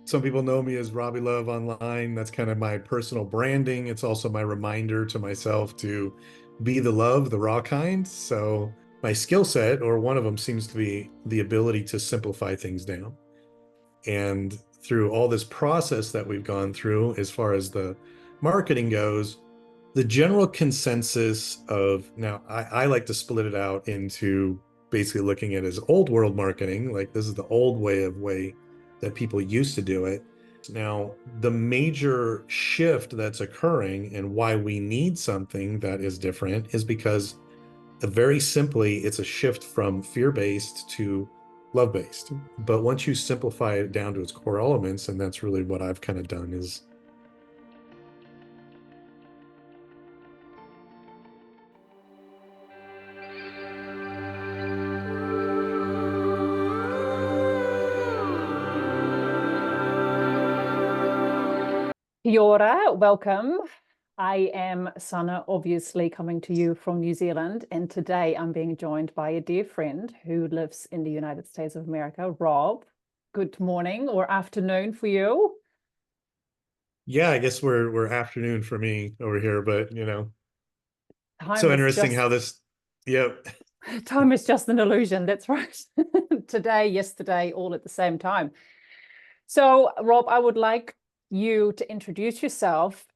Some people know me as Rawb Love online. That's kind of my personal branding. It's also my reminder to myself to be the love, the raw kind. So my skill set, or one of them, seems to be the ability to simplify things down. And through all this process that we've gone through, as far as the marketing goes, the general consensus of now, I like to split it out into basically looking at it as old world marketing, like this is the old way that people used to do it. Now, the major shift that's occurring and why we need something that is different is because very simply, it's a shift from fear-based to love-based. But once you simplify it down to its core elements, and that's really what I've kind of done is Kia ora, welcome. I am Sana, obviously coming to you from New Zealand, and today I'm being joined by a dear friend who lives in the United States of America, Rob. Good morning or afternoon for you. yeah, I guess we're afternoon for me over here, but Time so is interesting just how this, yep. time is just an illusion. That's right. Today, yesterday, all at the same time. So, Rob, I would like you to introduce yourself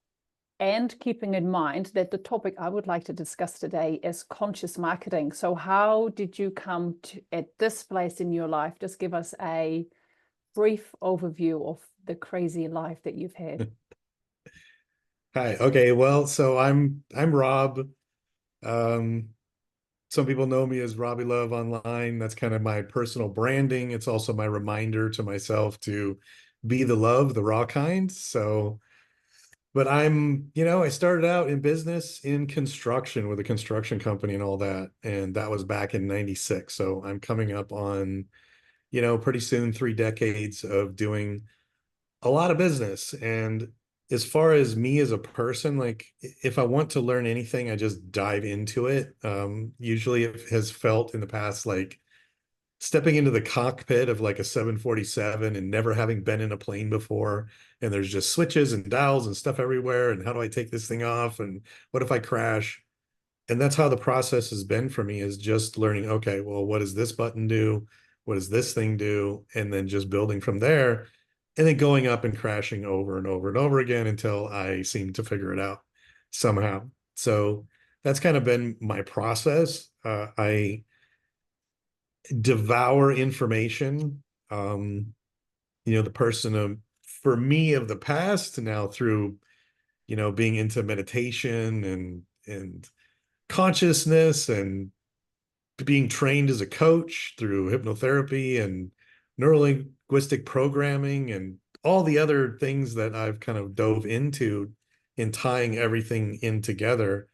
and keeping in mind that the topic I would like to discuss today is conscious marketing. So how did you come to at this place in your life? Just give us a brief overview of the crazy life that you've had. Hi. Okay, well, so I'm Rob. Um, some people know me as Rawb Love online. That's kind of my personal branding. It's also my reminder to myself to be the love, the raw kind. So but I started out in business in construction with a construction company and all that. And that was back in 96. So I'm coming up on, pretty soon 3 decades of doing a lot of business. And as far as me as a person, like if I want to learn anything, I just dive into it. Usually it has felt in the past like stepping into the cockpit of like a 747 and never having been in a plane before, and there's just switches and dials and stuff everywhere, and how do I take this thing off, and what if I crash? And that's how the process has been for me, is just learning, okay, well, what does this button do, what does this thing do, and then just building from there, and then going up and crashing over and over and over again until I seem to figure it out somehow. So that's kind of been my process. I devour information. The person of for me of the past now through, being into meditation and consciousness and being trained as a coach through hypnotherapy and neurolinguistic programming and all the other things that I've kind of dove into in tying everything in together.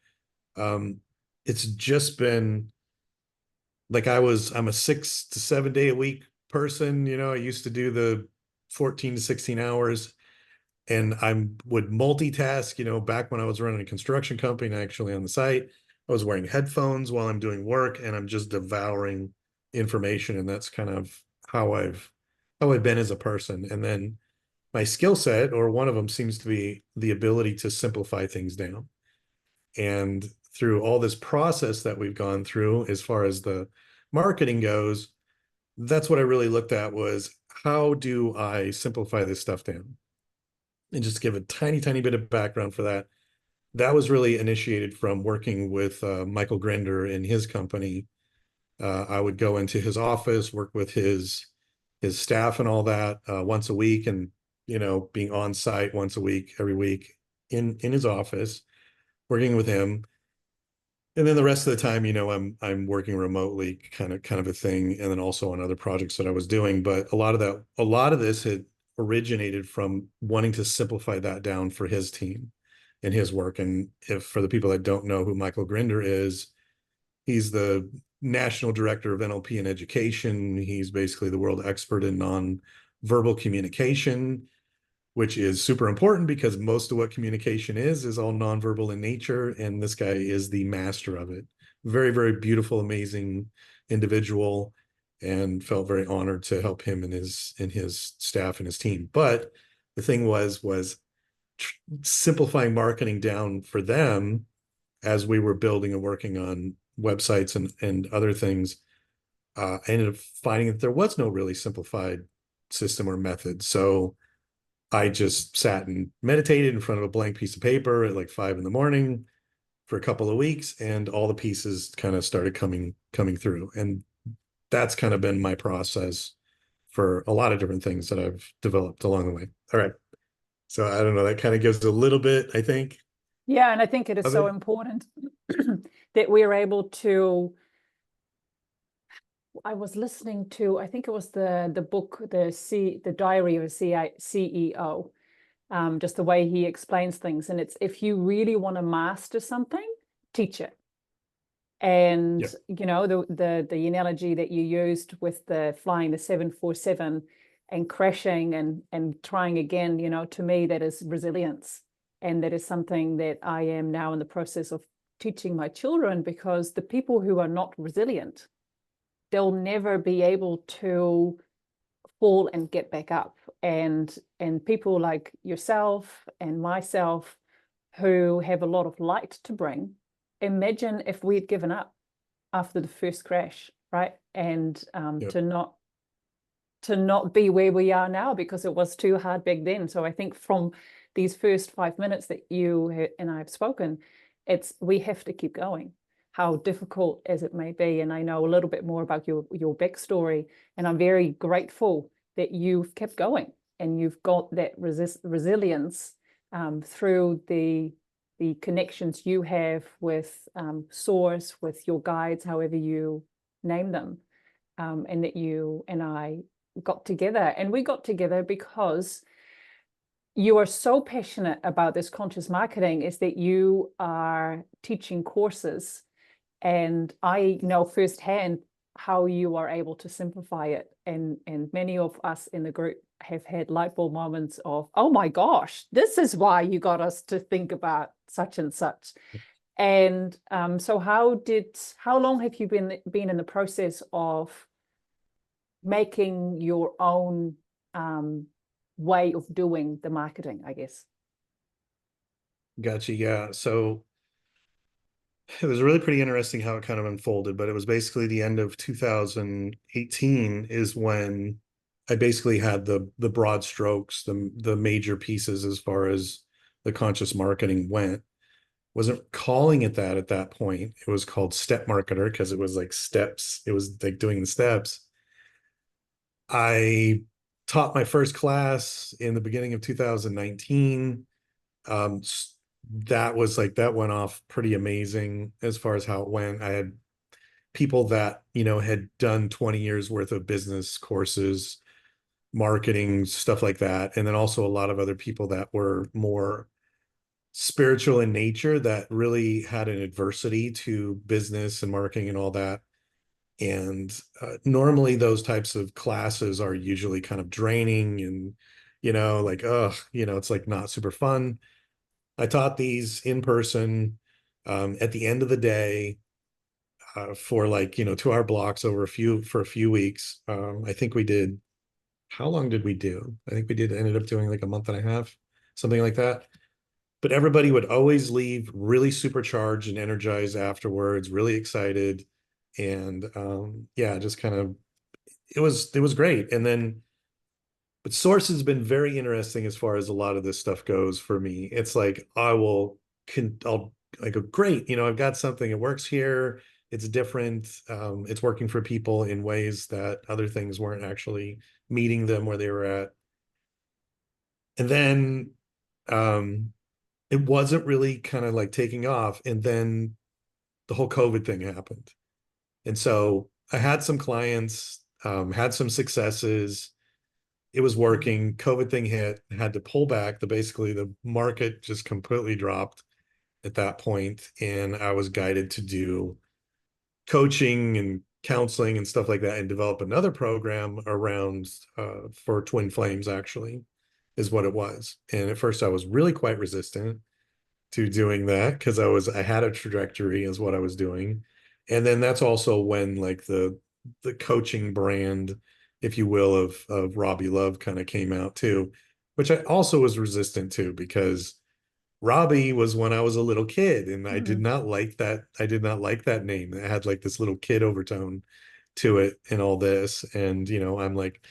Um, it's just been like I'm a 6 to 7 day a week person. I used to do the 14 to 16 hours, and I would multitask, back when I was running a construction company, actually on the site, I was wearing headphones while I'm doing work and I'm just devouring information. And that's kind of how I've been as a person. And then my skill set, or one of them, seems to be the ability to simplify things down. And through all this process that we've gone through, as far as the marketing goes, that's what I really looked at was how do I simplify this stuff down? And just give a tiny, tiny bit of background for that. That was really initiated from working with Michael Grinder in his company. I would go into his office, work with his staff and all that once a week, and being on site once a week, every week in his office, working with him. And then the rest of the time, I'm working remotely, kind of a thing, and then also on other projects that I was doing. But a lot of this had originated from wanting to simplify that down for his team and his work. And if for the people that don't know who Michael Grinder is, he's the national director of NLP and education. He's basically the world expert in non-verbal communication, which is super important because most of what communication is all nonverbal in nature. And this guy is the master of it. Very, very beautiful, amazing individual. and felt very honored to help him and his staff and his team. But the thing was simplifying marketing down for them as we were building and working on websites and other things. I ended up finding that there was no really simplified system or method. So I just sat and meditated in front of a blank piece of paper at like 5 a.m. for a couple of weeks, and all the pieces kind of started coming through. And that's kind of been my process for a lot of different things that I've developed along the way. All right. So I don't know, that kind of gives a little bit, I think. Yeah, and I think it is so important that we are able to. I was listening to, I think it was the book, the Diary of a CEO, just the way he explains things. And it's, if you really want to master something, teach it. And Yeah. you know, the analogy that you used with the flying the 747 and crashing and trying again, you know, to me that is resilience. And that is something that I am now in the process of teaching my children, because the people who are not resilient, they'll never be able to fall and get back up. And people like yourself and myself who have a lot of light to bring, imagine if we'd given up after the first crash, right? And Yep. to not be where we are now because it was too hard back then. So I think from these first 5 minutes that you and I have spoken, it's, we have to keep going, how difficult as it may be. And I know a little bit more about your backstory, and I'm very grateful that you've kept going and you've got that resilience through the connections you have with Source, with your guides, however you name them, and that you and I got together. And we got together because you are so passionate about this conscious marketing, is that you are teaching courses. And I know firsthand how you are able to simplify it. And many of us in the group have had light bulb moments of, oh my gosh, this is why you got us to think about such and such. And so how long have you been in the process of making your own way of doing the marketing, I guess? Gotcha. Yeah. So it was really pretty interesting how it kind of unfolded, but it was basically the end of 2018 is when I basically had the broad strokes, the major pieces as far as the conscious marketing went. Wasn't calling it that at that point. It was called Step Marketer because it was like steps. It was like doing the steps. I taught my first class in the beginning of 2019. That was like, that went off pretty amazing as far as how it went. I had people that, you know, had done 20 years worth of business courses, marketing, stuff like that. And then also a lot of other people that were more spiritual in nature that really had an adversity to business and marketing and all that. And normally those types of classes are usually kind of draining and, you know, like, you know, it's like not super fun. I taught these in person at the end of the day for like, you know, 2 hour blocks over for a few weeks. I think we did, how long did we do? I think we ended up doing like a month and a half, something like that. But everybody would always leave really supercharged and energized afterwards, really excited. And yeah, just kind of, it was great. And then, but Source has been very interesting as far as a lot of this stuff goes for me. It's like I'll I go, great, you know, I've got something, it works here, it's different, it's working for people in ways that other things weren't actually meeting them where they were at. And then it wasn't really kind of like taking off. And then the whole COVID thing happened. And so I had some clients, had some successes. It was working. COVID thing hit, had to pull back. Basically the market just completely dropped at that point, and I was guided to do coaching and counseling and stuff like that, and develop another program around for twin flames. Actually, is what it was. And at first, I was really quite resistant to doing that because I had a trajectory is what I was doing. And then that's also when like the coaching brand, if you will, of Rawb Love kind of came out too, which I also was resistant to because Robbie was when I was a little kid, and I did Mm. not like that. I did not like that name. It had like this little kid overtone to it and all this. And, I'm like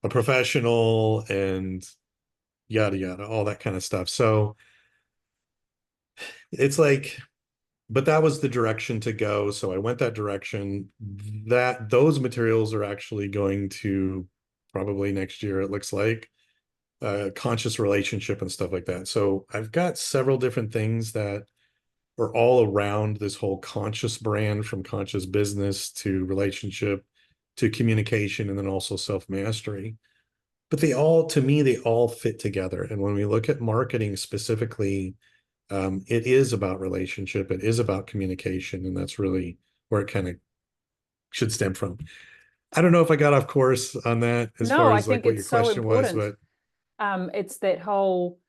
a professional and yada, yada, all that kind of stuff. So it's like, but that was the direction to go. So I went that direction. Those materials are actually going to probably next year, it looks like, conscious relationship and stuff like that. So I've got several different things that are all around this whole conscious brand, from conscious business to relationship to communication, and then also self-mastery. But to me, they all fit together. And when we look at marketing specifically, it is about relationship, it is about communication, and that's really where it kind of should stem from. I don't know if I got off course on that as No, far I as like think what your it's so question was, important. but It's that whole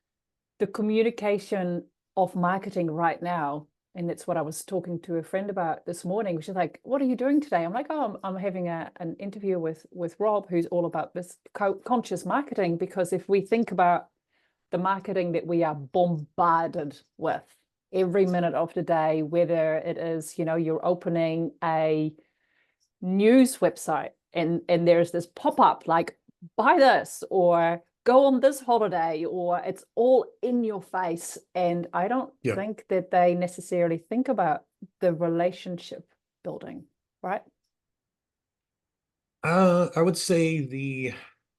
the communication of marketing right now. And that's what I was talking to a friend about this morning. She's like, "What are you doing today?" I'm like, "Oh, I'm having an interview with Rob, who's all about this conscious marketing." Because if we think about the marketing that we are bombarded with every minute of the day, whether it is, you're opening a news website and there's this pop-up like buy this or go on this holiday, or it's all in your face, and I don't yeah. think that they necessarily think about the relationship building, right? I would say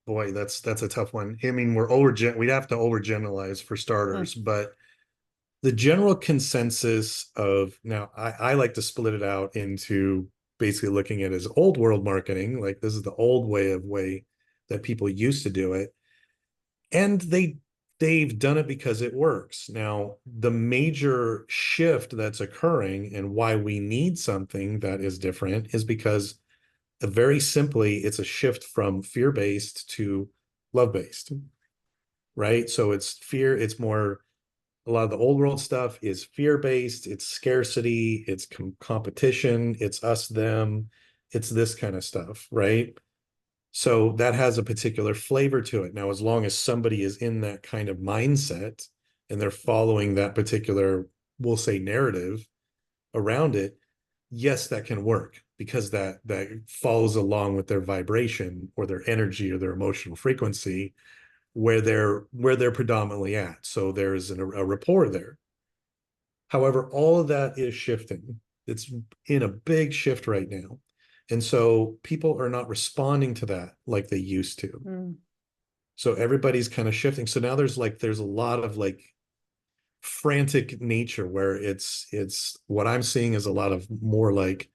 boy, that's a tough one. I mean, we'd have to overgeneralize for Mm. starters, but the general consensus of now, I like to split it out into basically looking at it as old world marketing, like this is the old way that people used to do it, and they've done it because it works. Now, the major shift that's occurring and why we need something that is different is because very simply, it's a shift from fear-based to love-based, right? So it's more, a lot of the old world stuff is fear-based, it's scarcity, it's competition, it's us, them, it's this kind of stuff, right? So that has a particular flavor to it. Now, as long as somebody is in that kind of mindset and they're following that particular, we'll say, narrative around it, yes, that can work because that follows along with their vibration or their energy or their emotional frequency where they're predominantly at. So there's a rapport there. However, all of that is shifting. It's in a big shift right now. And so people are not responding to that like they used to. Mm. So everybody's kind of shifting. So now there's a lot of like frantic nature where it's what I'm seeing is a lot of more like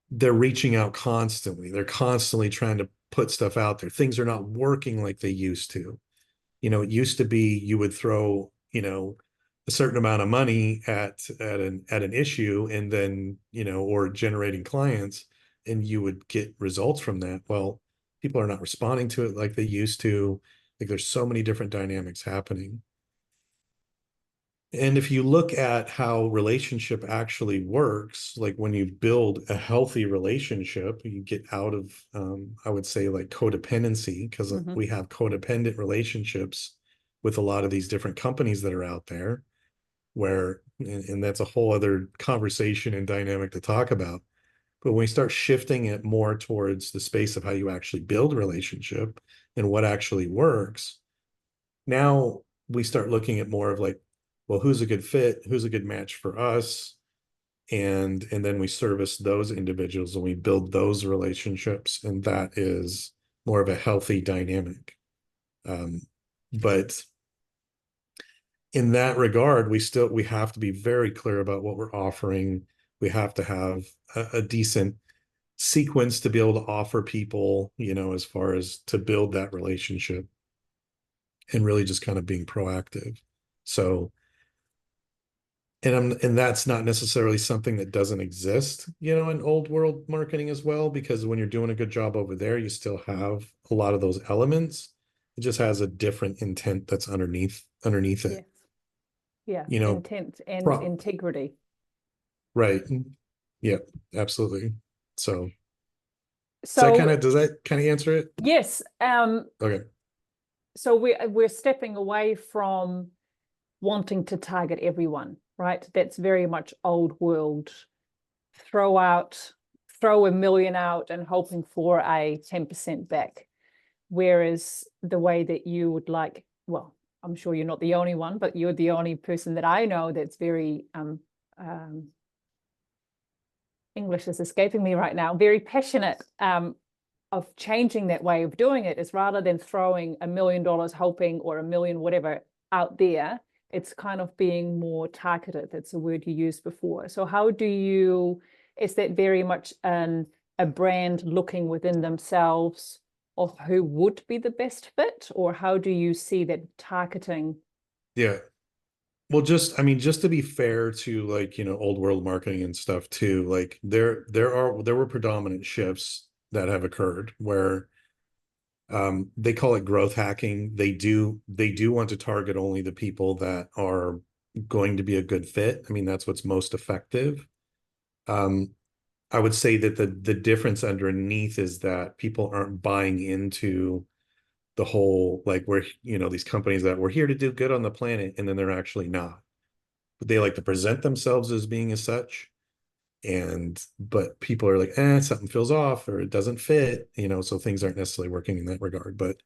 they're reaching out constantly. They're constantly trying to put stuff out there. Things are not working like they used to. It used to be you would throw, a certain amount of money at an issue and then, or generating clients, and you would get results from that. Well, people are not responding to it like they used to. Like there's so many different dynamics happening. And if you look at how relationship actually works, like when you build a healthy relationship, you get out of, I would say, like codependency, because Mm-hmm. we have codependent relationships with a lot of these different companies that are out there, and that's a whole other conversation and dynamic to talk about. But when we start shifting it more towards the space of how you actually build a relationship and what actually works, now we start looking at more of like, well, who's a good fit, who's a good match for us, and then we service those individuals and we build those relationships, and that is more of a healthy dynamic. But in that regard, we have to be very clear about what we're offering. We have to have a decent sequence to be able to offer people, as far as to build that relationship and really just kind of being proactive. So, and that's not necessarily something that doesn't exist, in old world marketing as well, because when you're doing a good job over there, you still have a lot of those elements. It just has a different intent that's underneath it. Yes. Yeah. You know, Intent and pro integrity. right. Yeah, absolutely. So So does that kind of answer it? yes, Okay. so we're stepping away from wanting to target everyone, right? That's very much old world. Throw a million out and hoping for a 10% back. Whereas the way that you would like, well, I'm sure you're not the only one, but you're the only person that I know that's very English is escaping me right now, very passionate of changing that way of doing it, is rather than throwing $1 million hoping or a million whatever out there, it's kind of being more targeted. That's a word you used before. So how do you, is that very much a brand looking within themselves of who would be the best fit, or how do you see that targeting? Yeah. Well, just I mean, just to be fair to, like, old world marketing and stuff too, like there were predominant shifts that have occurred where they call it growth hacking. They do want to target only the people that are going to be a good fit. I mean, that's what's most effective. Um, I would say that the difference underneath is that people aren't buying into the whole, like, we're, these companies that we're here to do good on the planet, and then they're actually not. But they like to present themselves as being as such. But people are like, something feels off or it doesn't fit, so things aren't necessarily working in that regard. But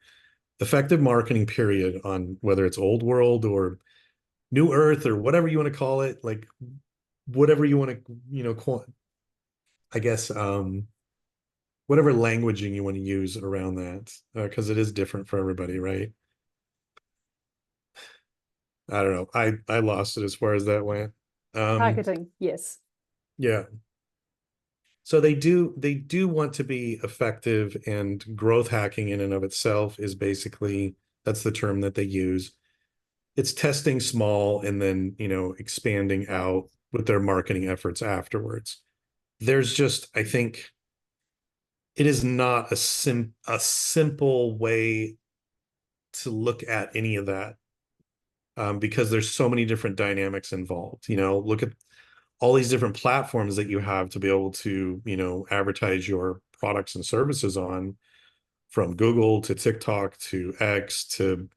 effective marketing period, on whether it's old world or new earth or whatever you want to call it, like whatever you want to, I guess, whatever languaging you want to use around that, because it is different for everybody, right? I don't know. I lost it as far as that went. Targeting, yes. Yeah. So they do want to be effective, and growth hacking in and of itself is basically, that's the term that they use. It's testing small and then, expanding out with their marketing efforts afterwards. There's just, I think it is not a simple way to look at any of that, because there's so many different dynamics involved. Look at all these different platforms that you have to be able to, advertise your products and services on, from Google to TikTok to X to,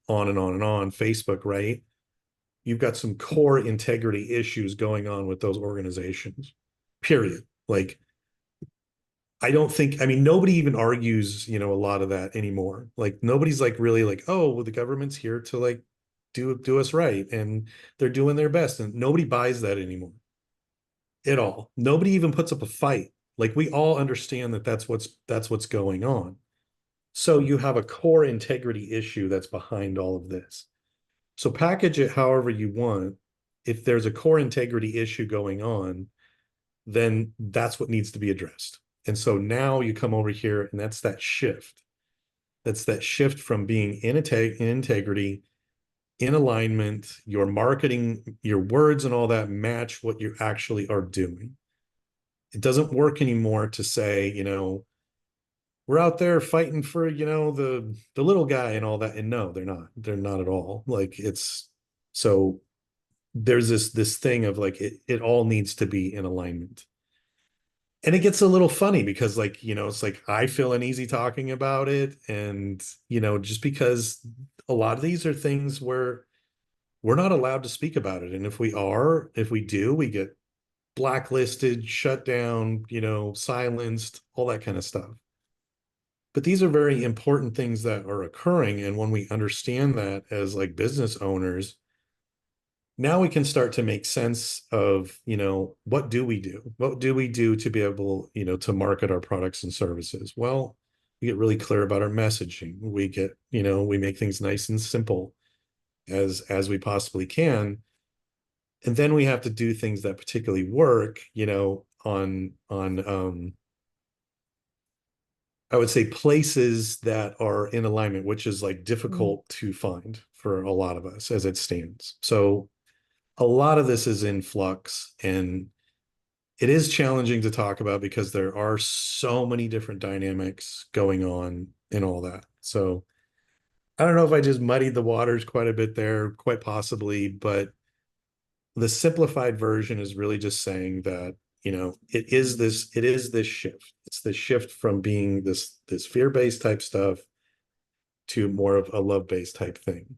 on and on and on, Facebook, right? You've got some core integrity issues going on with those organizations, period. Like, I don't think, I mean, nobody even argues, a lot of that anymore. Like, nobody's like really like, oh, well, the government's here to, like, do us right, and they're doing their best. And nobody buys that anymore at all. Nobody even puts up a fight. Like, we all understand that that's what's going on. So you have a core integrity issue that's behind all of this. So package it however you want. If there's a core integrity issue going on, then that's what needs to be addressed. And so now you come over here, and that's that shift. That's that shift from being in integrity, in alignment, your marketing, your words and all that match what you actually are doing. It doesn't work anymore to say, we're out there fighting for, the little guy and all that. And no, they're not at all. Like, it's, so there's this thing of, like, it all needs to be in alignment. And it gets a little funny because, like, it's like I feel uneasy talking about it. And, just because a lot of these are things where we're not allowed to speak about it. And if we do, we get blacklisted, shut down, silenced, all that kind of stuff. But these are very important things that are occurring. And when we understand that as, like, business owners, now we can start to make sense of, what do we do? What do we do to be able, to market our products and services? Well, we get really clear about our messaging. We make things nice and simple as we possibly can. And then we have to do things that particularly work, on I would say places that are in alignment, which is, like, difficult to find for a lot of us as it stands. So a lot of this is in flux, and it is challenging to talk about because there are so many different dynamics going on and all that. So I don't know if I just muddied the waters quite a bit there, quite possibly, but the simplified version is really just saying that, it is this shift. it's the shift from being this fear-based type stuff to more of a love-based type thing.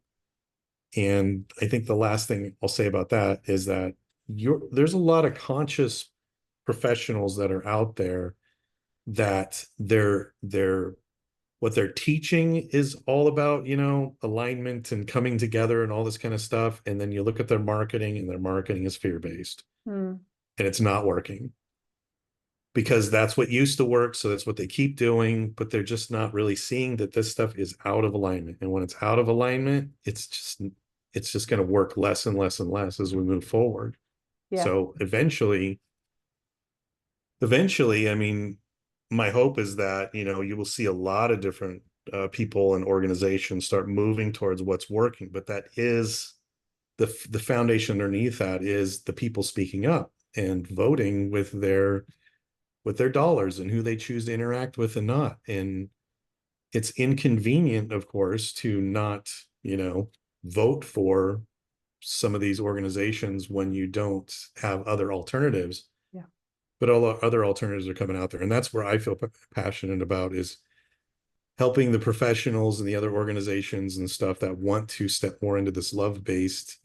And I think the last thing I'll say about that is that there's a lot of conscious professionals that are out there that they're what they're teaching is all about, alignment and coming together and all this kind of stuff. And then you look at their marketing, and their marketing is fear-based, and it's not working because that's what used to work. So that's what they keep doing, but they're just not really seeing that this stuff is out of alignment. And when it's out of alignment, it's just going to work less and less and less as we move forward. Yeah. So eventually, I mean, my hope is that, you will see a lot of different people and organizations start moving towards what's working, but that is the foundation underneath that is the people speaking up and voting with their dollars and who they choose to interact with and not. And it's inconvenient, of course, to not, vote for some of these organizations when you don't have other alternatives. Yeah. But all the other alternatives are coming out there. And that's where I feel passionate about, is helping the professionals and the other organizations and stuff that want to step more into this love-based,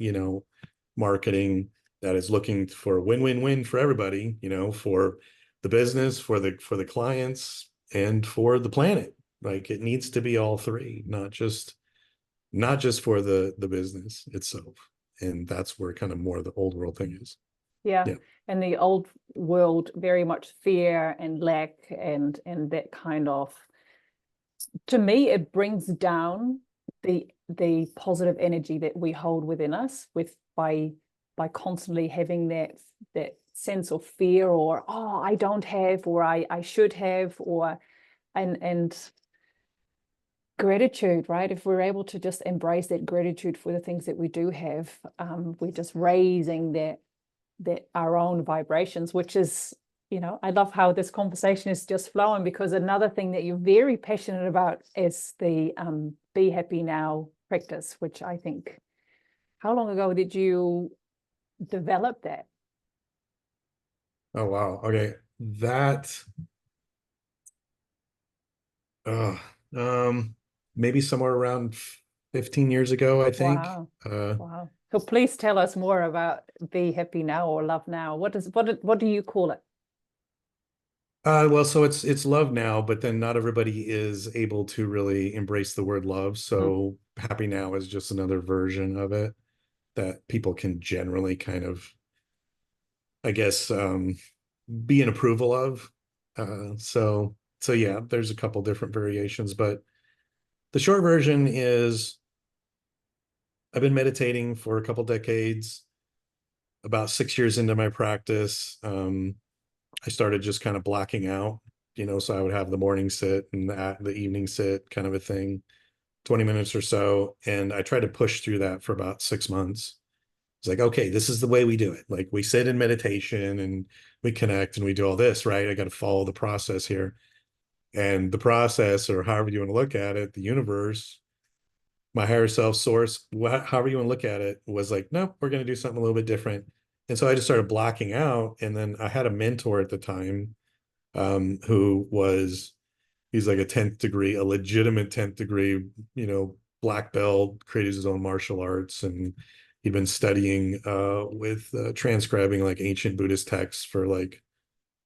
marketing that is looking for a win-win-win for everybody, for the business, for the clients, and for the planet. Like, it needs to be all three, not just for the business itself. And that's where kind of more of the old world thing is. Yeah. Yeah. And the old world, very much fear and lack and that kind of, to me, it brings down the positive energy that we hold within us by constantly having that sense of fear, or I don't have, or I should have, or and gratitude, right? If we're able to just embrace that gratitude for the things that we do have, we're just raising that our own vibrations, which is, I love how this conversation is just flowing, because another thing that you're very passionate about is the Be Happy Now practice, which I think, how long ago did you develop that? Oh, wow. Okay. That, maybe somewhere around 15 years ago, I think. Wow. Wow. So please tell us more about Be Happy Now or Love Now. What do you call it? Well, so it's love now, but then not everybody is able to really embrace the word love. So happy now is just another version of it that people can generally kind of, I guess, be in approval of. So yeah, there's a couple different variations, but the short version is I've been meditating for a couple decades. About 6 years into my practice, I started just kind of blacking out, so I would have the morning sit and the evening sit kind of a thing, 20 minutes or so. And I tried to push through that for about 6 months. It's like, okay, this is the way we do it. Like, we sit in meditation and we connect and we do all this, right? I got to follow the process here. And the process, or however you want to look at it, the universe, my higher self, source, however you want to look at it, was like, nope, we're going to do something a little bit different. And so I just started blocking out. And then I had a mentor at the time, he's like a legitimate 10th degree, black belt, created his own martial arts. And he'd been studying with transcribing like ancient Buddhist texts for like,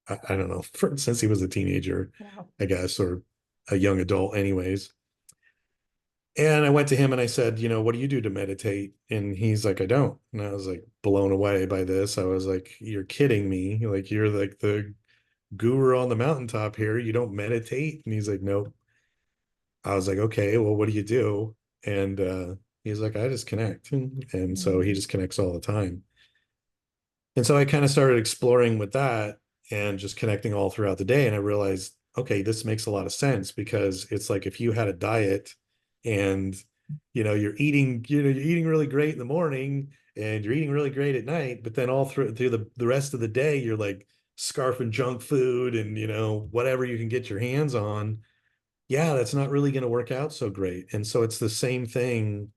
I don't know, since he was a teenager. Wow. I guess, or a young adult anyways. And I went to him and I said, what do you do to meditate? And he's like, I don't. And I was like blown away by this. I was like, you're kidding me. Like, you're like the guru on the mountaintop here. You don't meditate? And he's like, nope. I was like, okay, well, what do you do? And he's like, I just connect. And so he just connects all the time. And so I kind of started exploring with that and just connecting all throughout the day. And I realized, okay, this makes a lot of sense, because it's like if you had a diet and you're eating really great in the morning and you're eating really great at night, but then all through the rest of the day, you're like scarfing junk food and whatever you can get your hands on. Yeah, that's not really going to work out so great. And so it's the same thing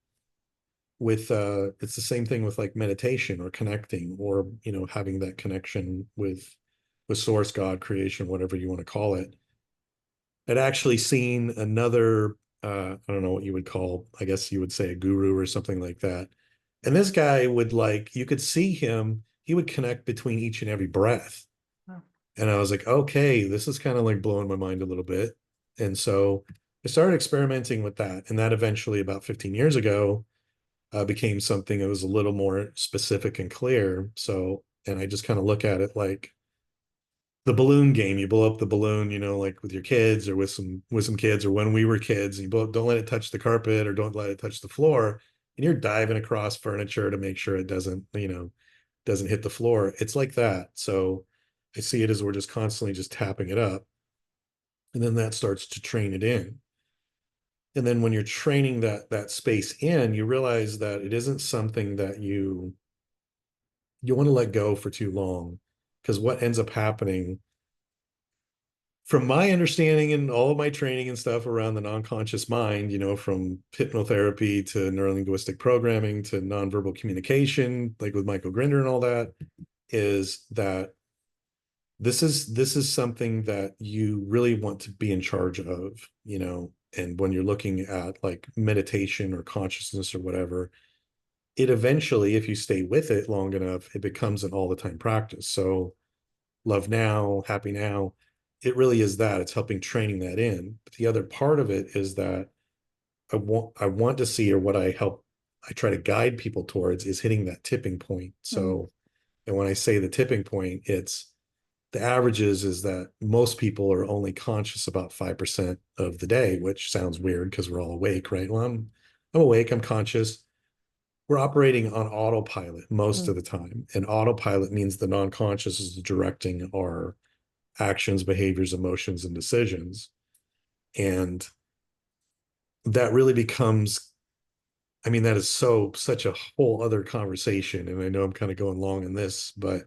with like meditation or connecting, or having that connection with source, God, creation, whatever you want to call it. I'd actually seen another, I don't know what you would call, I guess you would say a guru or something like that. And this guy would like, you could see him, he would connect between each and every breath. Oh. And I was like, okay, this is kind of like blowing my mind a little bit. And so I started experimenting with that. And that eventually, about 15 years ago, became something that was a little more specific and clear. So, and I just kind of look at it like the balloon game. You blow up the balloon, like with your kids or with some kids, or when we were kids, and don't let it touch the carpet or don't let it touch the floor. And you're diving across furniture to make sure it doesn't hit the floor. It's like that. So I see it as we're just constantly just tapping it up. And then that starts to train it in. And then when you're training that space in, you realize that it isn't something that you want to let go for too long. Because what ends up happening, from my understanding and all of my training and stuff around the non-conscious mind, from hypnotherapy to neurolinguistic programming to nonverbal communication, like with Michael Grinder and all that, is that this is something that you really want to be in charge of, and when you're looking at like meditation or consciousness or whatever, it eventually, if you stay with it long enough, it becomes an all the time practice. So love now, happy now, it really is that. It's helping training that in. But the other part of it is that I want to see, or what I try to guide people towards, is hitting that tipping point. Mm. So, and when I say the tipping point, it's the averages is that most people are only conscious about 5% of the day, which sounds weird because we're all awake, right? Well, I'm awake, I'm conscious. We're operating on autopilot most Mm. of the time. And autopilot means the non-conscious is directing our actions, behaviors, emotions, and decisions. And that really becomes, I mean, that is such a whole other conversation. And I know I'm kind of going long in this, but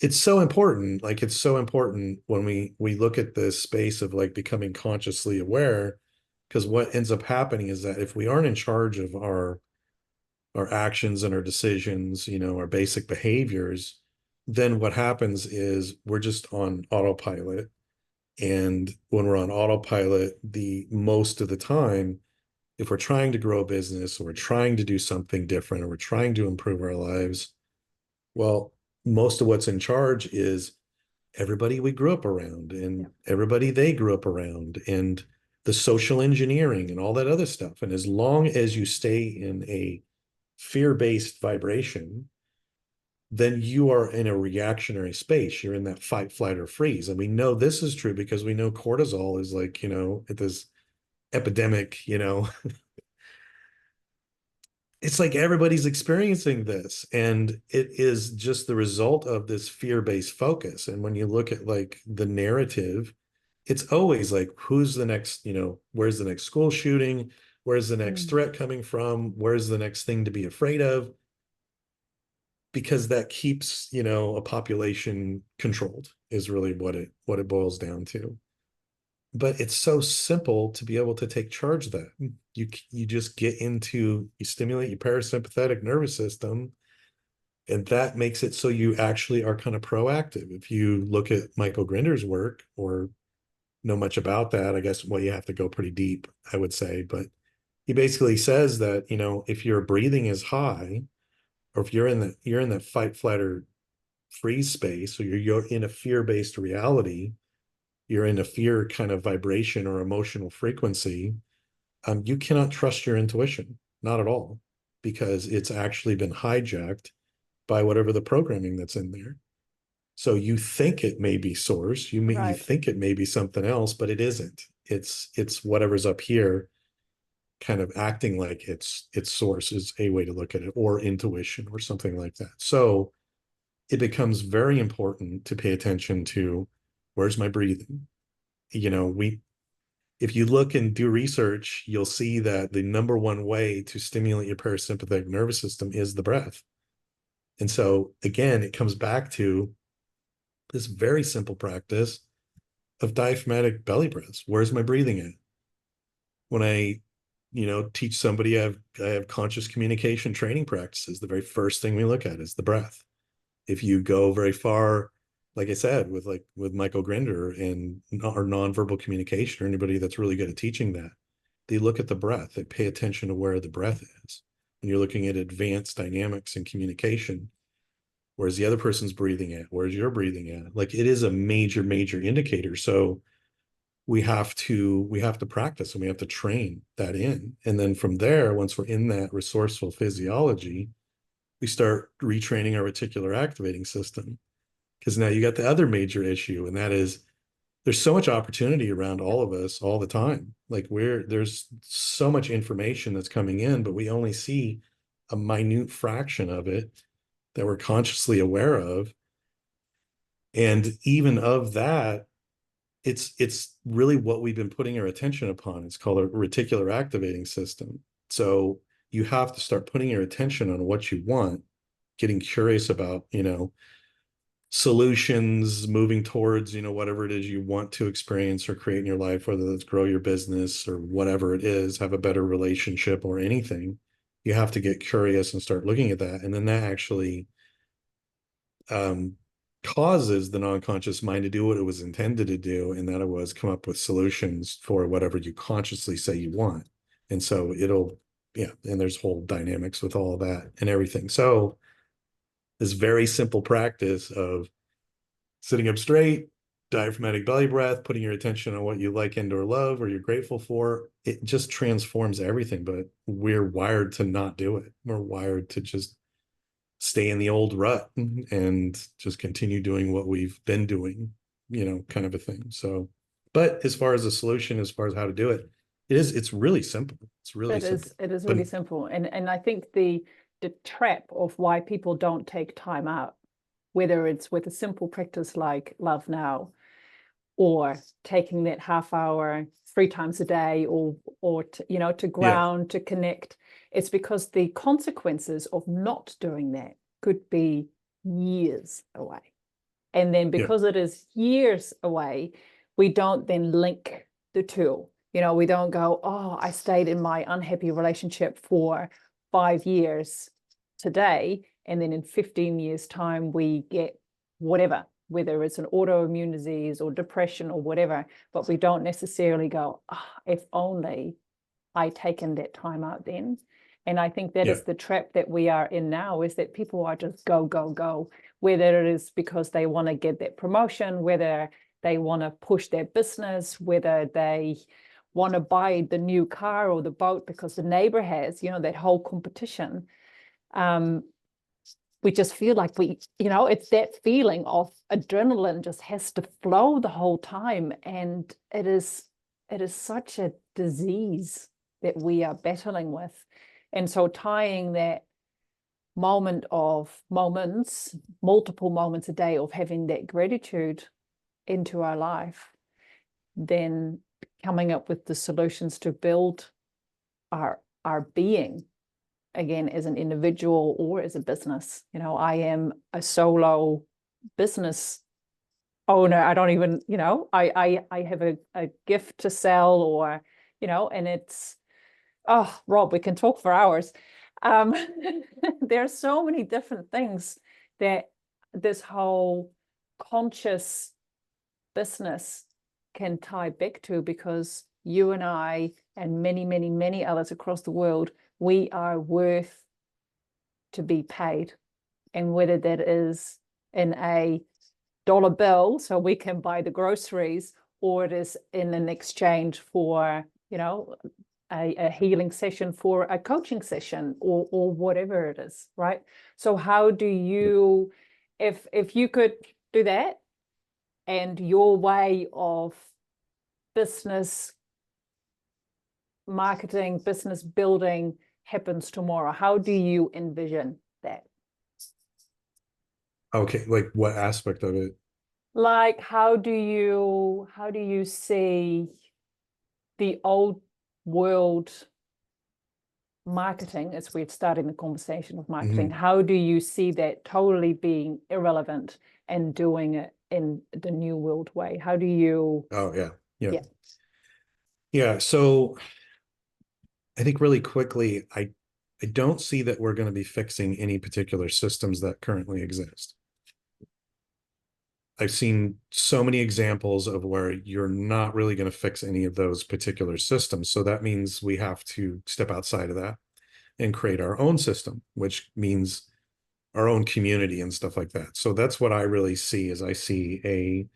it's so important. Like, it's so important when we look at this space of like becoming consciously aware, because what ends up happening is that if we aren't in charge of our actions and our decisions, our basic behaviors, then what happens is we're just on autopilot. And when we're on autopilot, the most of the time, if we're trying to grow a business, or we're trying to do something different, or we're trying to improve our lives, well, most of what's in charge is everybody we grew up around, Yeah. and everybody they grew up around, and the social engineering and all that other stuff. And as long as you stay in a fear-based vibration, then you are in a reactionary space. You're in that fight, flight, or freeze. And we know this is true because we know cortisol is like, at this epidemic, it's like everybody's experiencing this. And it is just the result of this fear-based focus. And when you look at like the narrative, it's always like, who's the next, where's the next school shooting? Where's the next Mm. threat coming from? Where's the next thing to be afraid of? Because that keeps, a population controlled, is really what it boils down to. But it's so simple to be able to take charge of that. You just you stimulate your parasympathetic nervous system, and that makes it so you actually are kind of proactive. If you look at Michael Grinder's work, or know much about that, I guess, well, you have to go pretty deep, I would say. But he basically says that, if your breathing is high, or if you're in the fight, flight, or freeze space, or you're in a fear-based reality, you're in a fear kind of vibration or emotional frequency, you cannot trust your intuition, not at all, because it's actually been hijacked by whatever the programming that's in there. So you think it may be source, you Right. think it may be something else, but it isn't. It's whatever's up here kind of acting like its source, is a way to look at it, or intuition or something like that. So it becomes very important to pay attention to, where's my breathing? We If you look and do research, you'll see that the number one way to stimulate your parasympathetic nervous system is the breath. And so again, it comes back to this very simple practice of diaphragmatic belly breaths. Where's my breathing at? When I, teach somebody, I have conscious communication training practices. The very first thing we look at is the breath. If you go very far like I said, with Michael Grinder and or nonverbal communication, or anybody that's really good at teaching that, they look at the breath. They pay attention to where the breath is. When you're looking at advanced dynamics and communication, where's the other person's breathing at? Where's your breathing at? Like, it is a major, major indicator. So we have to practice, and we have to train that in. And then from there, once we're in that resourceful physiology, we start retraining our reticular activating system. Because now you got the other major issue, and that is there's so much opportunity around all of us all the time. Like, there's so much information that's coming in, but we only see a minute fraction of it that we're consciously aware of. And even of that, it's really what we've been putting our attention upon. It's called a reticular activating system. So you have to start putting your attention on what you want, getting curious about, solutions, moving towards, whatever it is you want to experience or create in your life, whether that's grow your business or whatever it is, have a better relationship or anything. You have to get curious and start looking at that. And then that actually causes the non-conscious mind to do what it was intended to do, and that it was come up with solutions for whatever you consciously say you want. And so and there's whole dynamics with all of that and everything. So this very simple practice of sitting up straight, diaphragmatic belly breath, putting your attention on what you like and or love or you're grateful for, it just transforms everything. But we're wired to not do it. We're wired to just stay in the old rut and just continue doing what we've been doing, kind of a thing. So, but as far as a solution, as far as how to do it, it's really simple. It's really simple. It is really simple. And I think the trap of why people don't take time out, whether it's with a simple practice like Love Now, or taking that half hour 3 times a day, or to ground, to connect, it's because the consequences of not doing that could be years away. And then because it is years away, we don't then link the two. We don't go, oh, I stayed in my unhappy relationship for 5 years today, and then in 15 years' time, we get whatever, whether it's an autoimmune disease or depression or whatever, but we don't necessarily go, if only I taken that time out then. And I think that is the trap that we are in now, is that people are just go, go, go, whether it is because they want to get that promotion, whether they want to push their business, whether they want to buy the new car or the boat because the neighbor has, that whole competition. We just feel like it's that feeling of adrenaline just has to flow the whole time. And it is such a disease that we are battling with. And so tying that multiple moments a day of having that gratitude into our life, then coming up with the solutions to build our being, again, as an individual or as a business. I am a solo business owner. I don't even, I have a gift to sell, or, and it's, oh, Rob, we can talk for hours. There are so many different things that this whole conscious business can tie back to, because you and I and many, many, many others across the world, we are worth to be paid. And whether that is in a dollar bill so we can buy the groceries, or it is in an exchange for, a healing session, for a coaching session, or whatever it is, right? So how do you, if you could do that, and your way of business marketing, business building happens tomorrow, how do you envision that? Okay, like what aspect of it? Like, how do you see the old world marketing, as we're starting the conversation of marketing, how do you see that totally being irrelevant and doing it in the new world way? How do you? Oh, yeah. So I think really quickly, I don't see that we're going to be fixing any particular systems that currently exist. I've seen so many examples of where you're not really going to fix any of those particular systems. So that means we have to step outside of that and create our own system, which means our own community and stuff like that. So that's what I really see. Is I see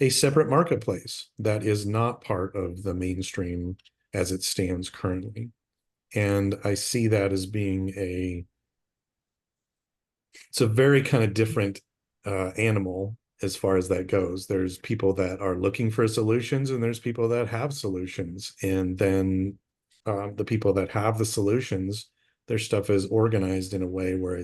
a separate marketplace that is not part of the mainstream as it stands currently. And I see that as being it's a very kind of different animal as far as that goes. There's people that are looking for solutions, and there's people that have solutions. And then the people that have the solutions, their stuff is organized in a way where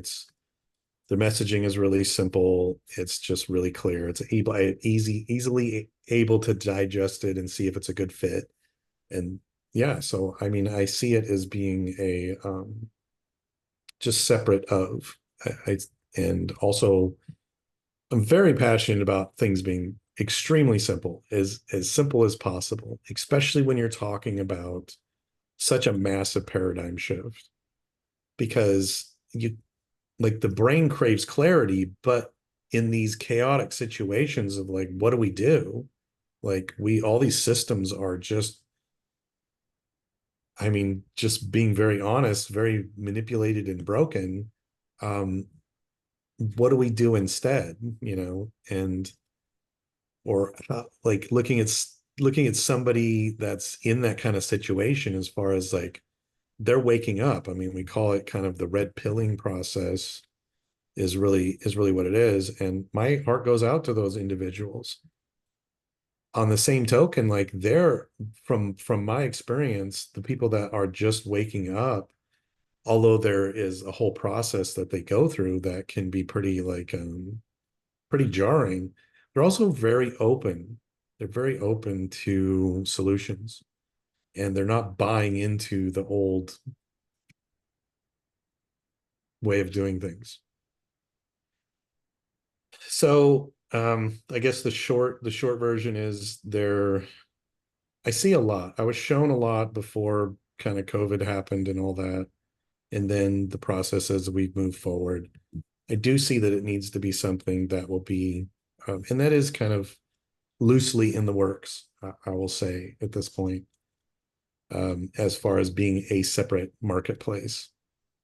the messaging is really simple. It's just really clear. It's easily able to digest it and see if it's a good fit. And yeah, so I mean, I see it as being a just separate of. And also I'm very passionate about things being extremely simple, as simple as possible, especially when you're talking about such a massive paradigm shift, because you like the brain craves clarity, but in these chaotic situations of like, what do we do? Like all these systems are just, I mean, just being very honest, very manipulated and broken. What do we do instead? And or like looking at somebody that's in that kind of situation, as far as like they're waking up. I mean, we call it kind of the red pilling process is really what it is. And my heart goes out to those individuals. On the same token, like they're from my experience, the people that are just waking up, although there is a whole process that they go through that can be pretty like pretty jarring, they're also very open. They're very open to solutions, and they're not buying into the old way of doing things. So I guess the short version is I see a lot. I was shown a lot before kind of COVID happened and all that. And then the process as we move forward. I do see that it needs to be something that will be, and that is kind of loosely in the works, I will say at this point, as far as being a separate marketplace.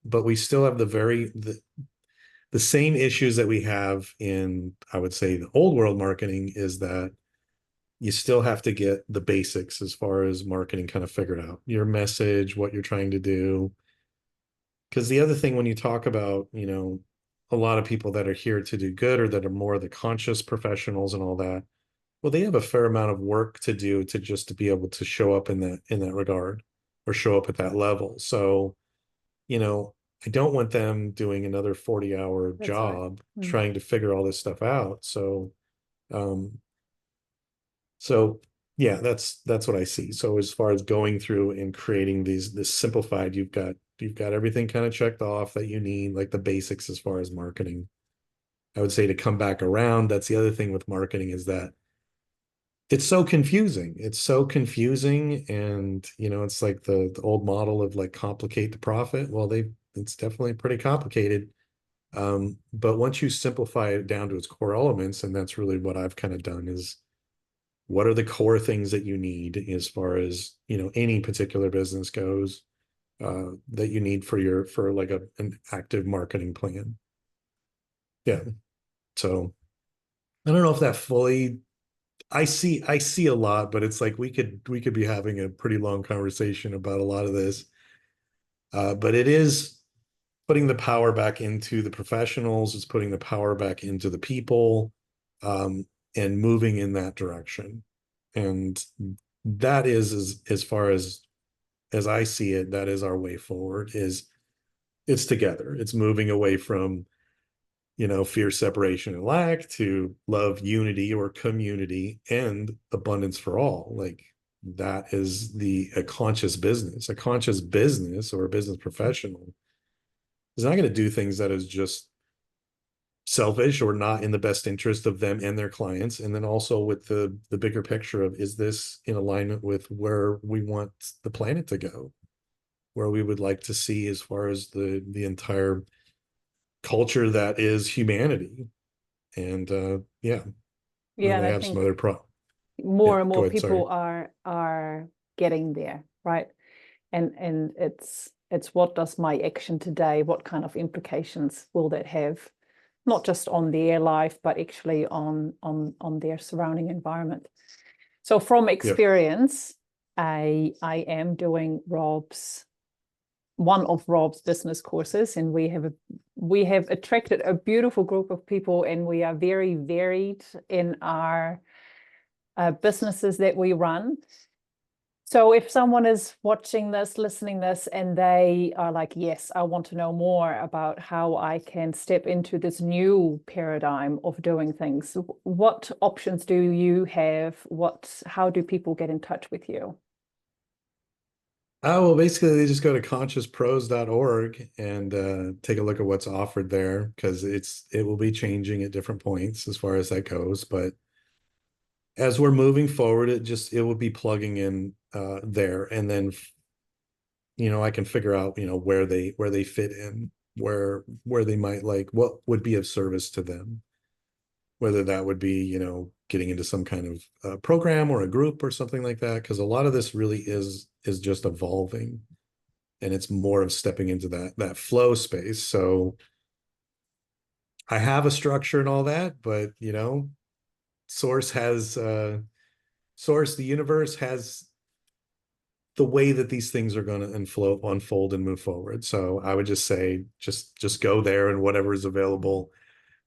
But we still have the same issues that we have in, I would say, the old world marketing, is that you still have to get the basics as far as marketing kind of figured out, your message, what you're trying to do. Because the other thing, when you talk about, a lot of people that are here to do good, or that are more the conscious professionals and all that, well, they have a fair amount of work to do to just to be able to show up in that regard, or show up at that level. So, you know, I don't want them doing another 40-hour That's right. job trying to figure all this stuff out. Um, so yeah, that's what I see. So as far as going through and creating this simplified, you've got everything kind of checked off that you need, like the basics as far as marketing. I would say to come back around, that's the other thing with marketing, is that it's so confusing. It's so confusing. And it's like the old model of like complicate the profit. Well, it's definitely pretty complicated. But once you simplify it down to its core elements, and that's really what I've kind of done, is what are the core things that you need as far as any particular business goes, that you need for like an active marketing plan. Yeah. So I don't know if that fully, I see a lot, but it's like we could be having a pretty long conversation about a lot of this. But it is putting the power back into the professionals. It's putting the power back into the people, um, and moving in that direction. And that is, as far as I see it, that is our way forward. Is it's together. It's moving away from fear, separation, and lack, to love, unity, or community, and abundance for all. Like that is a conscious business. A conscious business, or a business professional, is not going to do things that is just selfish or not in the best interest of them and their clients. And then also with the bigger picture of, is this in alignment with where we want the planet to go, where we would like to see as far as the entire culture that is humanity. And yeah. Yeah, then and they I have some think other yeah, more and go more ahead, sorry. people are getting there, right? And it's what does my action today, what kind of implications will that have, not just on their life, but actually on their surrounding environment. So from Yeah. experience, I am doing one of Rawb's business courses, and we have attracted a beautiful group of people, and we are very varied in our businesses that we run. So if someone is watching this, listening this, and they are like, yes, I want to know more about how I can step into this new paradigm of doing things, what options do you have? How do people get in touch with you? Oh, well, basically they just go to consciouspros.org and take a look at what's offered there because it will be changing at different points as far as that goes. But as we're moving forward, it will be plugging in there, and then I can figure out where they fit in, where they might like what would be of service to them, whether that would be getting into some kind of program or a group or something like that. Because a lot of this really is just evolving, and it's more of stepping into that flow space. So I have a structure and all that, but source has source, the universe has the way that these things are going to unfold and move forward. So I would just say, just go there, and whatever is available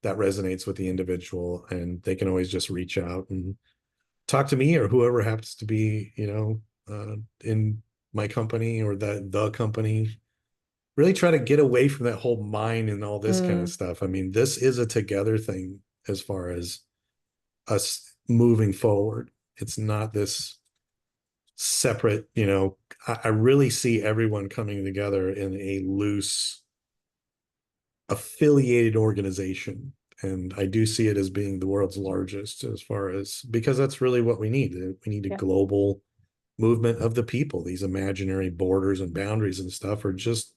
that resonates with the individual, and they can always just reach out and talk to me or whoever happens to be, in my company or the company. Really try to get away from that whole mind and all this kind of Mm, stuff. I mean, this is a together thing as far as us moving forward. It's not this separate, I really see everyone coming together in a loose affiliated organization. And I do see it as being the world's largest as far as because that's really what we need. We need a yeah, global movement of the people. These imaginary borders and boundaries and stuff are just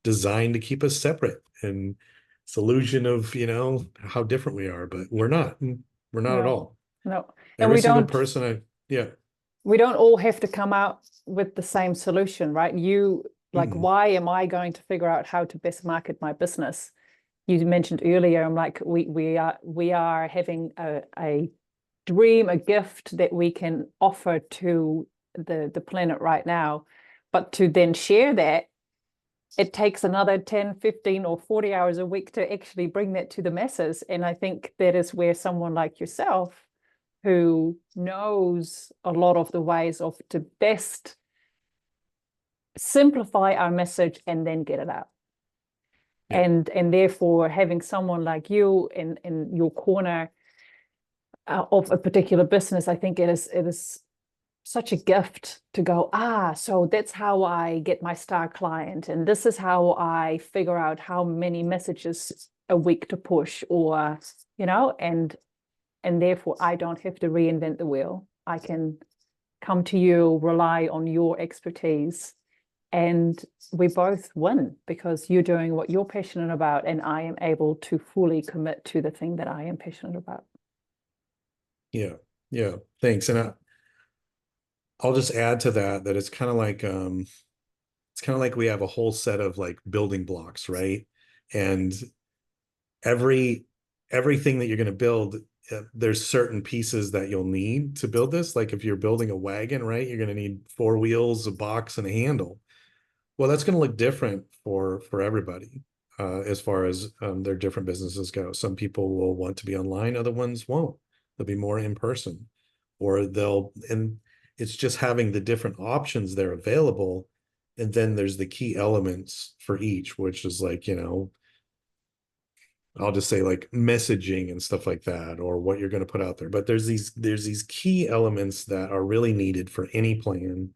designed to keep us separate. And it's illusion of, how different we are, but we're not. We're not at no, all. no. And Every single person yeah. we don't all have to come out with the same solution, right? Like, Mm-mm. why am I going to figure out how to best market my business? You mentioned earlier, I'm like, we are having a dream, a gift that we can offer to the planet right now. But to then share that, it takes another 10, 15, or 40 hours a week to actually bring that to the masses. And I think that is where someone like yourself, who knows a lot of the ways of to best simplify our message and then get it out. Yeah. And therefore having someone like you in your corner of a particular business, I think it is such a gift to go, so that's how I get my star client, and this is how I figure out how many messages a week to push, or and therefore I don't have to reinvent the wheel. I can come to you, rely on your expertise, and we both win because you're doing what you're passionate about, and I am able to fully commit to the thing that I am passionate about. Yeah. Yeah. Thanks. And I'll just add to that it's kind of like we have a whole set of like building blocks, right? And every everything that you're going to build, there's certain pieces that you'll need to build this. Like if you're building a wagon, right, you're going to need four wheels, a box, and a handle. Well, that's going to look different for everybody as far as their different businesses go. Some people will want to be online, other ones won't. They'll be more in person, or and it's just having the different options there available. And then there's the key elements for each, which is like, I'll just say like messaging and stuff like that, or what you're going to put out there. But there's these key elements that are really needed for any plan,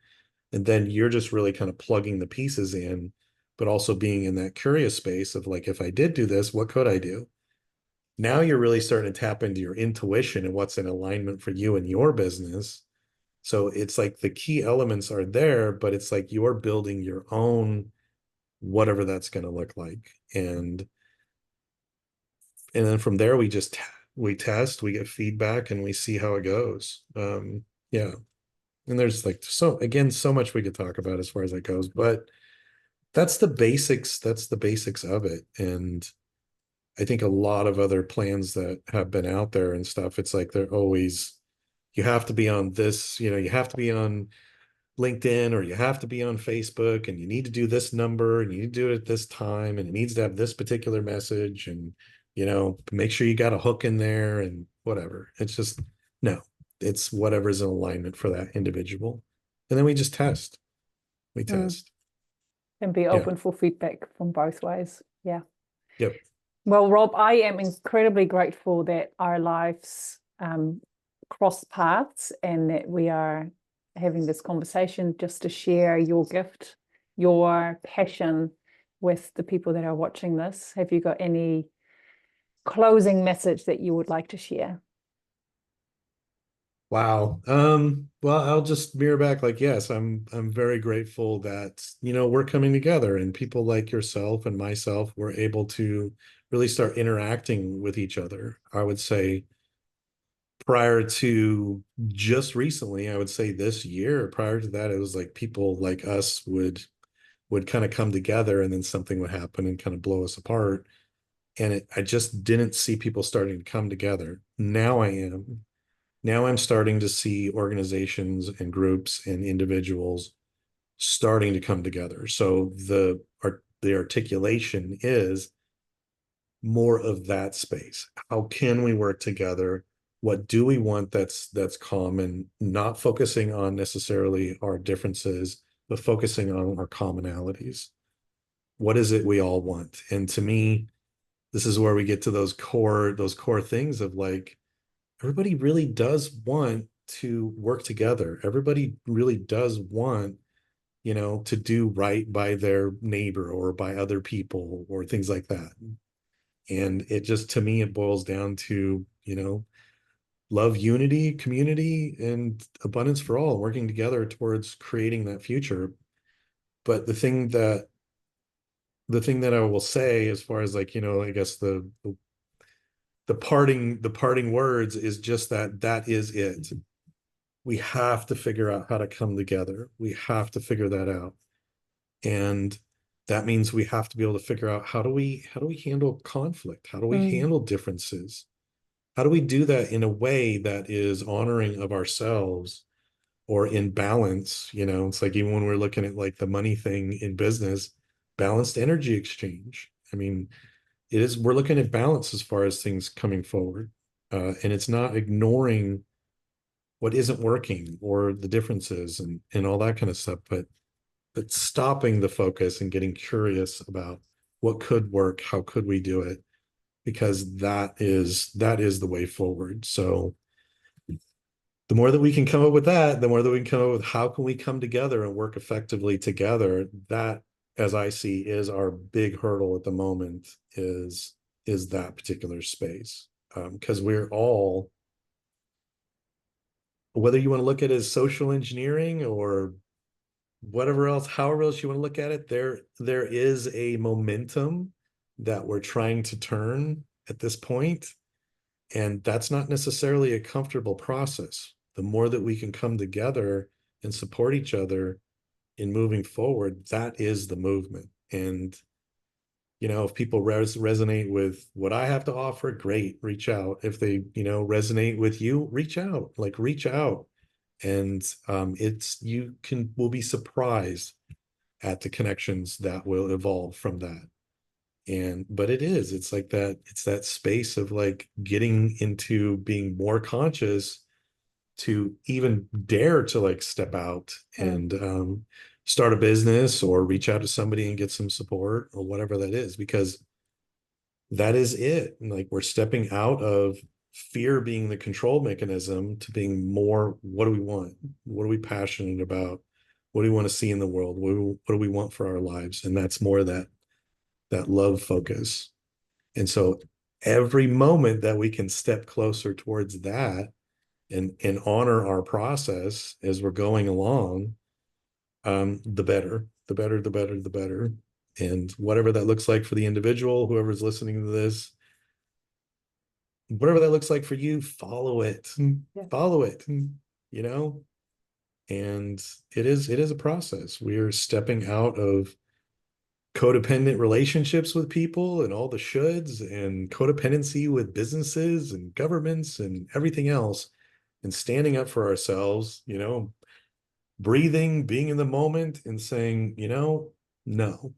and then you're just really kind of plugging the pieces in, but also being in that curious space of like, if I did do this, what could I do? Now you're really starting to tap into your intuition and what's in alignment for you and your business. So it's like the key elements are there, but it's like you're building your own whatever that's going to look like. And then from there, we just we test, we get feedback, and we see how it goes. Yeah. And there's like so again, so much we could talk about as far as that goes, but that's the basics. That's the basics of it. And I think a lot of other plans that have been out there and stuff, it's like they're always, you have to be on this, you have to be on LinkedIn or you have to be on Facebook and you need to do this number and you need to do it at this time and it needs to have this particular message and, make sure you got a hook in there and whatever. It's just, no, it's whatever's in alignment for that individual. And then we just test. We Mm. test. And be Yeah. open for feedback from both ways. Yeah. Yep. Well, Rob, I am incredibly grateful that our lives cross paths and that we are having this conversation just to share your gift, your passion with the people that are watching this. Have you got any closing message that you would like to share? Wow. Well, I'll just mirror back like, yes, I'm very grateful that, we're coming together and people like yourself and myself were able to really start interacting with each other. I would say prior to just recently, I would say this year, prior to that, it was like people like us would kind of come together and then something would happen and kind of blow us apart. And I just didn't see people starting to come together. Now I am. Now I'm starting to see organizations and groups and individuals starting to come together. So the articulation is more of that space. How can we work together? What do we want that's common, not focusing on necessarily our differences, but focusing on our commonalities. What is it we all want? And to me, this is where we get to those core things of like, everybody really does want to work together. Everybody really does want, to do right by their neighbor or by other people or things like that. And it just, to me, it boils down to, love, unity, community, and abundance for all, working together towards creating that future. But the thing that I will say, as far as like, I guess the parting words is just that is it. We have to figure out how to come together. We have to figure that out. And that means we have to be able to figure out how do we handle conflict? How do we Mm. handle differences? How do we do that in a way that is honoring of ourselves or in balance? It's like even when we're looking at like the money thing in business, balanced energy exchange. I mean, we're looking at balance as far as things coming forward. And it's not ignoring what isn't working or the differences and all that kind of stuff, but stopping the focus and getting curious about what could work, how could we do it, because that is the way forward. So the more that we can come up with that, the more that we can come up with how can we come together and work effectively together. That, as I see, is our big hurdle at the moment, is that particular space. Because we're all, whether you want to look at it as social engineering or whatever else, however else you want to look at it, there is a momentum that we're trying to turn at this point, and that's not necessarily a comfortable process. The more that we can come together and support each other in moving forward, that is the movement. And if people resonate with what I have to offer, great, reach out. If they resonate with you, reach out. Like, reach out. And will be surprised at the connections that will evolve from that. But it's like that, it's that space of like getting into being more conscious to even dare to like step out Mm. and start a business or reach out to somebody and get some support or whatever that is, because that is it. And like, we're stepping out of fear being the control mechanism to being more, what do we want? What are we passionate about? What do we want to see in the world? What do we want for our lives? And that's more that love focus. And so every moment that we can step closer towards that and honor our process as we're going along, the better. And whatever that looks like for the individual, whoever's listening to this, whatever that looks like for you, follow it. Yeah. Follow it, you know? And it is a process. We're stepping out of codependent relationships with people and all the shoulds and codependency with businesses and governments and everything else, and standing up for ourselves, breathing, being in the moment and saying, no,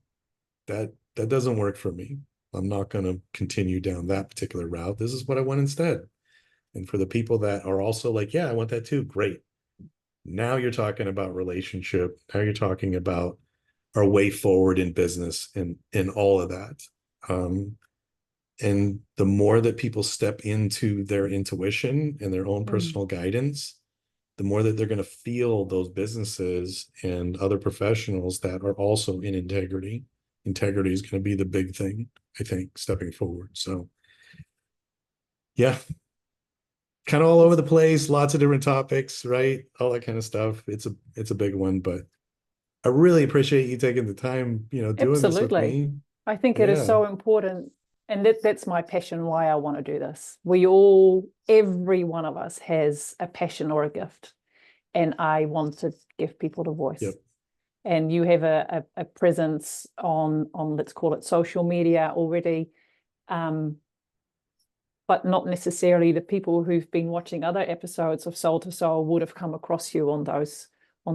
that doesn't work for me. I'm not going to continue down that particular route. This is what I want instead. And for the people that are also like, yeah, I want that too, great. Now you're talking about relationship. Now you're talking about our way forward in business and all of that. And the more that people step into their intuition and their own personal guidance, the more that they're going to feel those businesses and other professionals that are also in integrity. Integrity is going to be the big thing, I think, stepping forward. So, yeah, kind of all over the place, lots of different topics, right? All that kind of stuff. It's a big one, but I really appreciate you taking the time, doing this with Absolutely. me. I think it is Yeah. so important. And that's my passion, why I want to do this. Every one of us has a passion or a gift. And I want to give people the voice. Yep. And you have a presence on, let's call it social media already. But not necessarily the people who've been watching other episodes of Soul2Soul would have come across you on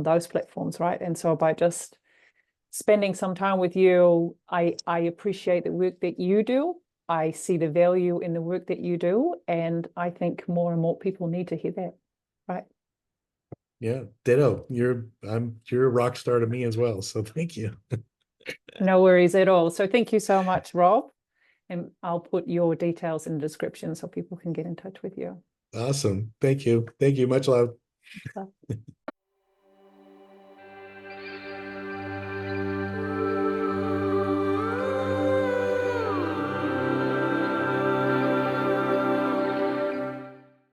those platforms, right? And so by just spending some time with you, I appreciate the work that you do. I see the value in the work that you do, and I think more and more people need to hear that, right? Yeah, ditto. You're a rock star to me as well. So thank you. No worries at all. So thank you so much, Rob. And I'll put your details in the description so people can get in touch with you. Awesome. Thank you. Thank you. Much love. So